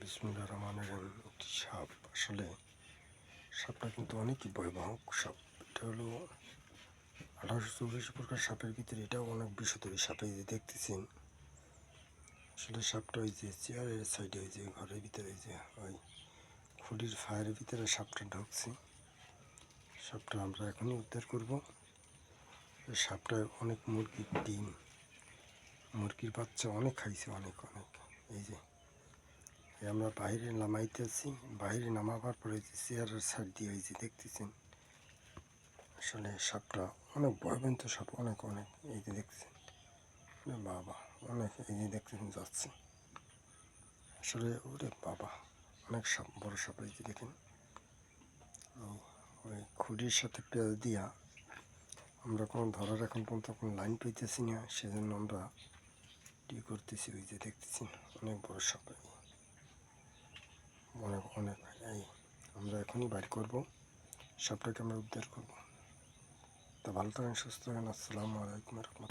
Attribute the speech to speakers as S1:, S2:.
S1: বিসমিল্লাহির রহমানির রহিম। একটি সাপ, আসলে সাপটা কিন্তু অনেকই ভয়াবহ সাপ। এটা হলো 1884 প্রকার সাপের ভিতরে এটাও অনেক বিষধরী সাপ। এই যে দেখতেছেন, আসলে সাপটা ওই যে চেয়ারের সাইডে, ওই যে ঘরের ভিতরে, ওই যে ওই খুঁটির ফায়ারের ভিতরে সাপটা ঢুকছে। সাপটা আমরা এখনই উদ্ধার করব। এই সাপটা অনেক মুরগির ডিম, মুরগির বাচ্চা অনেক খাইছে, অনেক অনেক। এই যে আমরা বাইরে নামাইতেছি, বাইরে নামাবার পরে যে চেয়ারের সাইড দিয়ে এই যে দেখতেছেন, আসলে সাপটা অনেক ভয়াবন্ত সাপ, অনেক অনেক। এই যে দেখতেছেন, বাবা অনেক, এই যে দেখতেছেন যাচ্ছে, আসলে ওরে বাবা অনেক সাপ, বড় সাপ। এই যে দেখেন, ওই খুঁড়ির সাথে পেঁয়াজ দিয়া আমরা কোনো ধরার এখন পর্যন্ত কোনো লাইন পেতেছি না, সেজন্য আমরা করতেছি। ওই যে দেখতেছেন অনেক বড় সাপ, অনেক অনেক। এই আমরা এখনই বাইর করব, সাপটাকে আমরা উদ্ধার করব। তা ভালো থাকেন, সুস্থ থাকেন। আসসালামু আলাইকুম রহমতুল্লাহ।